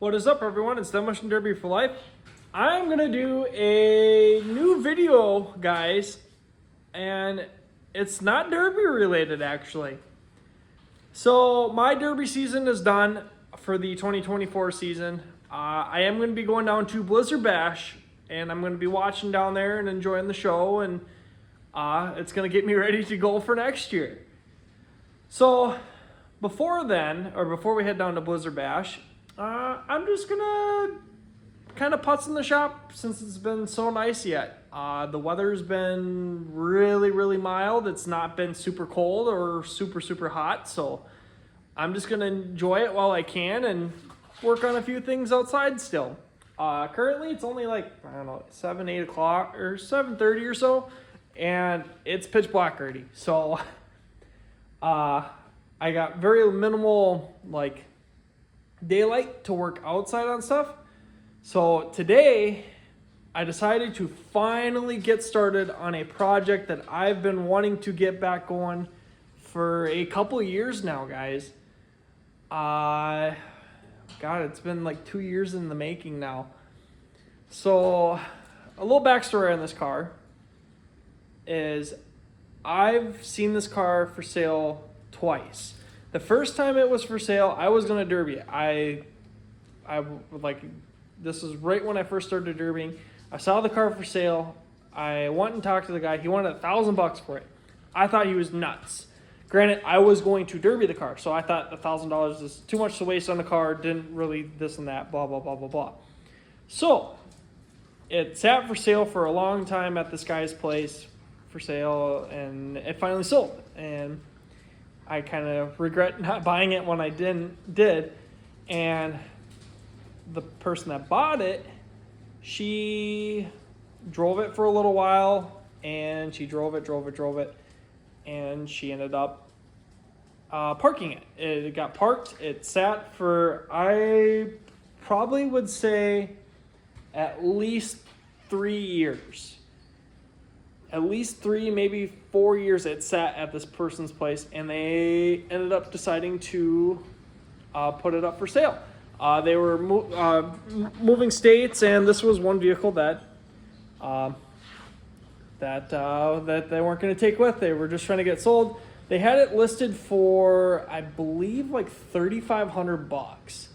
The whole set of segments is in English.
What is up, everyone? It's Demolition Derby for Life. I'm gonna do a new video, guys, and it's not derby related, actually. So my derby season is done for the 2024 season. I am gonna be going down to Blizzard Bash, and I'm gonna be watching down there and enjoying the show, and it's gonna get me ready to go for next year. So before we head down to Blizzard Bash, I'm just gonna kind of putz in the shop since it's been so nice yet. The weather's been really mild. It's not been super cold or super hot, so I'm just gonna enjoy it while I can and work on a few things outside still. Currently it's only like, I don't know, 8 o'clock or 7:30 or so, and it's pitch black already. So I got very minimal like daylight to work outside on stuff. So today I decided to finally get started on a project that I've been wanting to get back going for a couple years now, guys. God, it's been like 2 years in the making now. So a little backstory on this car is I've seen this car for sale twice. The first time it was for sale, I was gonna derby it. I like, this is right when I first started derbying. I saw the car for sale. I went and talked to the guy. He wanted $1,000 for it. I thought he was nuts. Granted, I was going to derby the car, so I thought $1,000 is too much to waste on the car. Didn't really this and that, blah blah. So it sat for sale for a long time at this guy's place for sale, and it finally sold. And I kind of regret not buying it when I did. And the person that bought it, she drove it for a little while, and she drove it, and she ended up parking it. It got parked. It sat for, I probably would say, at least 3 years. At least 3, maybe 4 years it sat at this person's place, and they ended up deciding to put it up for sale. They were moving states, and this was one vehicle that they weren't going to take with. They were just trying to get sold. They had it listed for, I believe, like $3,500,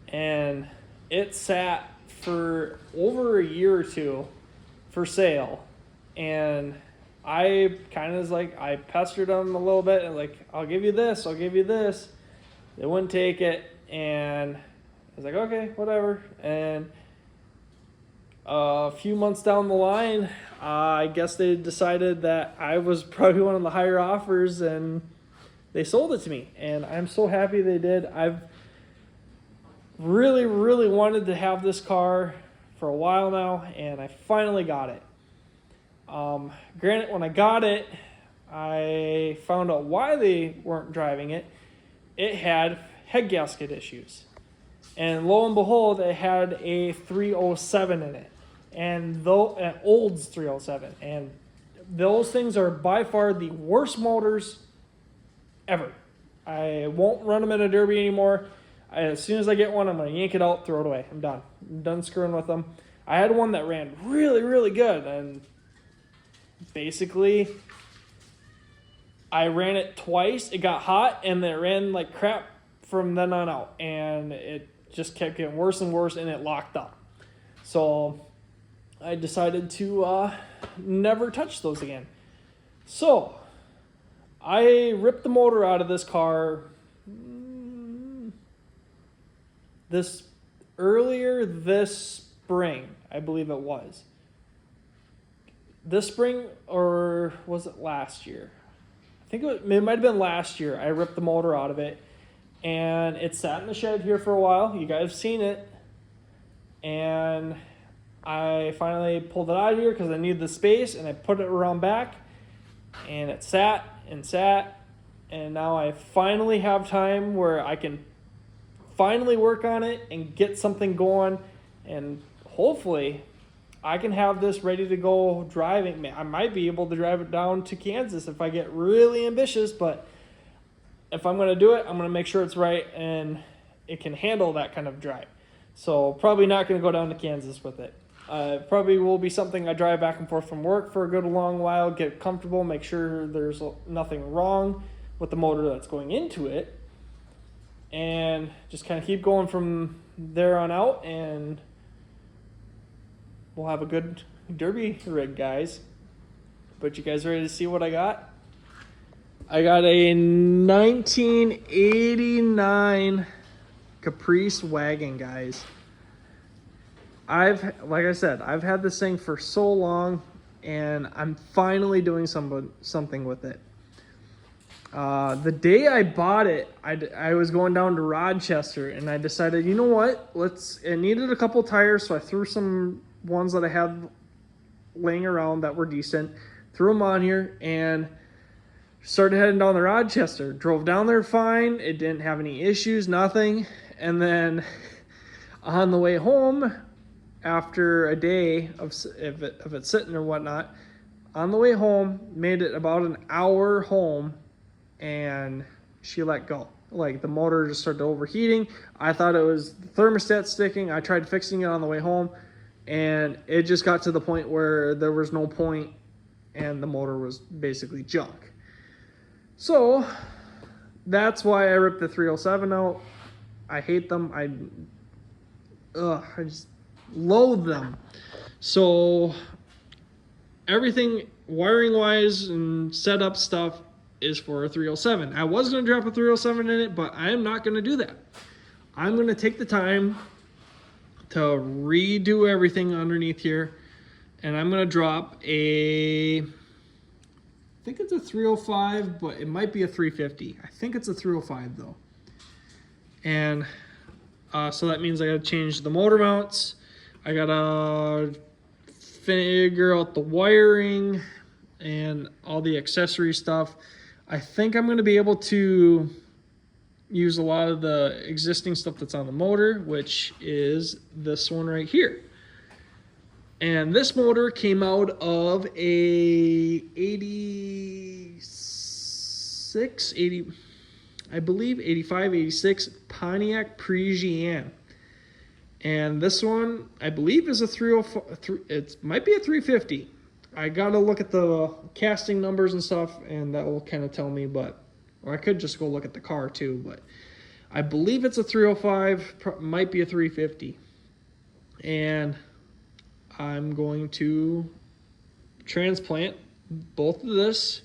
and it sat for over a year or two for sale. And I kind of was like, I pestered them a little bit and like, I'll give you this. They wouldn't take it, and I was like, okay, whatever. And a few months down the line, I guess they decided that I was probably one of the higher offers, and they sold it to me. And I'm so happy they did. I've really wanted to have this car for a while now, and I finally got it. Granted, when I got it, I found out why they weren't driving it. It had head gasket issues. And lo and behold, it had a 307 in it. And an Olds 307. And those things are by far the worst motors ever. I won't run them in a derby anymore. As soon as I get one, I'm going to yank it out, throw it away. I'm done. I'm done screwing with them. I had one that ran really good, and basically I ran it twice. It got hot, and then it ran like crap from then on out, and it just kept getting worse and worse, and it locked up. So I decided to never touch those again. So I ripped the motor out of this car earlier this spring, I believe it was. This spring, or was it last year? I think it might have been last year. I ripped the motor out of it, and it sat in the shed here for a while. You guys have seen it. And I finally pulled it out of here because I needed the space, and I put it around back, and it sat, and now I finally have time where I can finally work on it and get something going, and hopefully I can have this ready to go driving. I might be able to drive it down to Kansas if I get really ambitious, but if I'm going to do it, I'm going to make sure it's right and it can handle that kind of drive. So probably not going to go down to Kansas with it. Probably will be something I drive back and forth from work for a good long while, get comfortable, make sure there's nothing wrong with the motor that's going into it, and just kind of keep going from there on out, and we'll have a good derby rig, guys. But you guys ready to see what I got? I got a 1989 Caprice wagon, guys. Like I said, I've had this thing for so long, and I'm finally doing something with it. The day I bought it, I was going down to Rochester, and I decided, you know what? It needed a couple tires, so I threw some ones that I had laying around that were decent, threw them on here, and started heading down to Rochester. Drove down there fine. It didn't have any issues, nothing. And then on the way home, after a day of it sitting or whatnot, on the way home, made it about an hour home, and she let go. Like, the motor just started overheating. I thought it was the thermostat sticking. I tried fixing it on the way home, and it just got to the point where there was no point, and the motor was basically junk. So that's why I ripped the 307 out. I hate them. I just loathe them. So everything wiring wise and setup stuff is for a 307. I was going to drop a 307 in it, but I am not going to do that. I'm going to take the time to redo everything underneath here, and I'm going to drop I think it's a 305, but it might be a 350. I think it's a 305 though. And so that means I got to change the motor mounts. I got to figure out the wiring and all the accessory stuff. I think I'm going to be able to use a lot of the existing stuff that's on the motor, which is this one right here. And this motor came out of a 85, 86 Pontiac Parisienne. And this one, I believe, is a 305. It might be a 350. I got to look at the casting numbers and stuff, and that will kind of tell me, or I could just go look at the car too, but I believe it's a 305, might be a 350. And I'm going to transplant both of this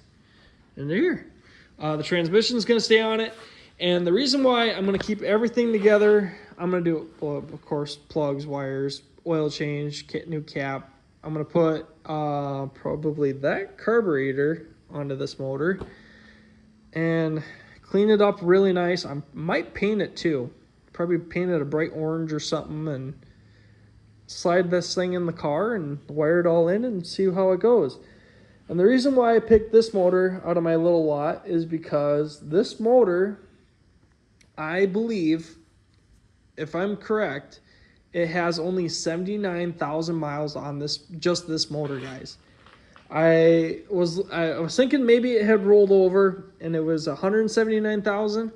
into here. The transmission is going to stay on it. And the reason why I'm going to keep everything together, I'm going to do, well, of course, plugs, wires, oil change, new cap. I'm going to put probably that carburetor onto this motor and clean it up really nice. I might paint it too. Probably paint it a bright orange or something and slide this thing in the car and wire it all in and see how it goes. And the reason why I picked this motor out of my little lot is because this motor, I believe, if I'm correct, it has only 79,000 miles on just this motor, guys. I was thinking maybe it had rolled over and it was 179,000,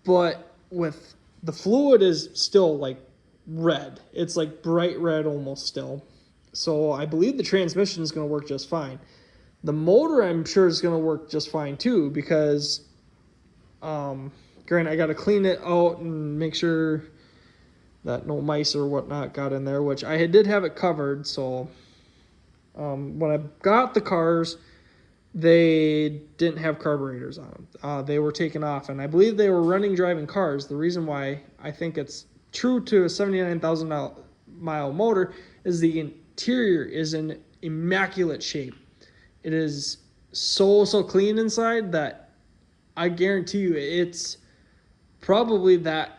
but with the fluid is still like red. It's like bright red almost still. So I believe the transmission is going to work just fine. The motor, I'm sure, is going to work just fine too, because granted, I got to clean it out and make sure that no mice or whatnot got in there, which I did have it covered. So when I got the cars, they didn't have carburetors on them. They were taken off, and I believe they were running driving cars. The reason why I think it's true to a 79,000 mile motor is the interior is in immaculate shape. It is so clean inside that I guarantee you it's probably that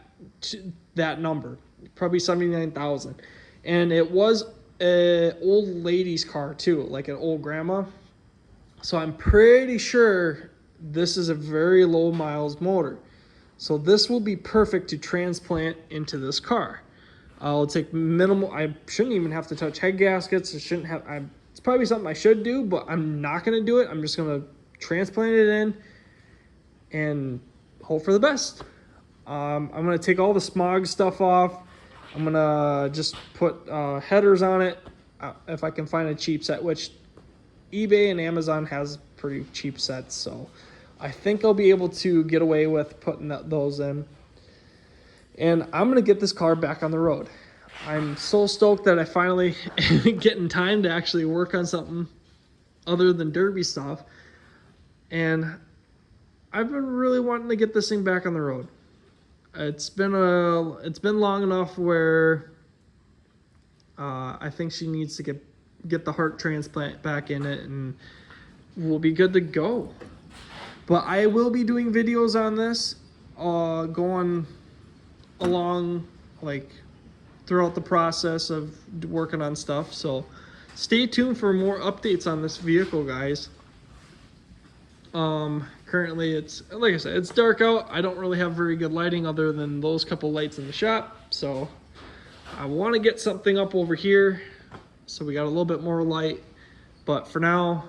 number, probably 79,000. And it was an old lady's car too, like an old grandma. So I'm pretty sure this is a very low miles motor. So this will be perfect to transplant into this car. I'll take minimal. I shouldn't even have to touch head gaskets. It's probably something I should do, but I'm not going to do it. I'm just going to transplant it in and hope for the best. I'm going to take all the smog stuff off. I'm gonna just put headers on it if I can find a cheap set, which eBay and Amazon has pretty cheap sets, so I think I'll be able to get away with putting those in. And I'm gonna get this car back on the road. I'm so stoked that I finally getting time to actually work on something other than derby stuff. And I've been really wanting to get this thing back on the road. It's been long enough where I think she needs to get the heart transplant back in it, and we'll be good to go. But I will be doing videos on this, going along like throughout the process of working on stuff. So stay tuned for more updates on this vehicle, guys. Currently it's, like I said, it's dark out. I don't really have very good lighting other than those couple lights in the shop. So I want to get something up over here so we got a little bit more light. But for now,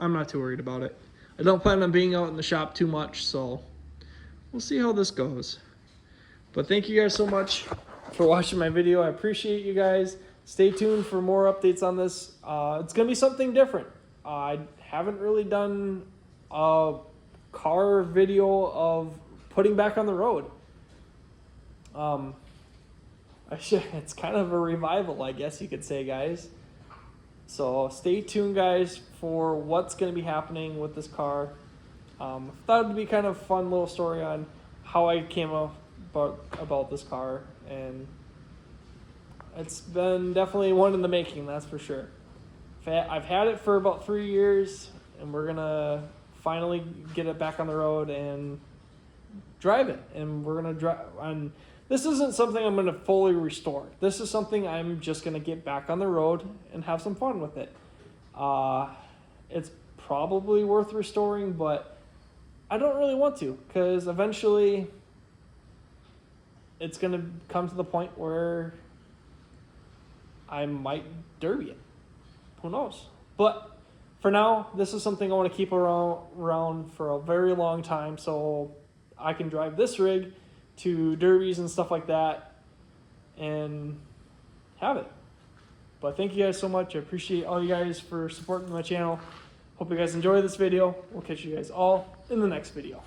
I'm not too worried about it. I don't plan on being out in the shop too much, so we'll see how this goes. But thank you guys so much for watching my video. I appreciate you guys. Stay tuned for more updates on this. It's gonna be something different. I haven't really done a car video of putting back on the road. It's kind of a revival, I guess you could say, guys. So stay tuned, guys, for what's going to be happening with this car. Thought it'd be kind of a fun little story on how I came about this car, and it's been definitely one in the making, that's for sure. I've had it for about 3 years, and we're gonna finally get it back on the road and drive it. And we're gonna drive. And this isn't something I'm gonna fully restore. This is something I'm just gonna get back on the road and have some fun with it. It's probably worth restoring, but I don't really want to, because eventually it's gonna come to the point where I might derby it. Who knows? But for now, this is something I want to keep around for a very long time, so I can drive this rig to derbies and stuff like that and have it. But thank you guys so much. I appreciate all you guys for supporting my channel. Hope you guys enjoy this video. We'll catch you guys all in the next video.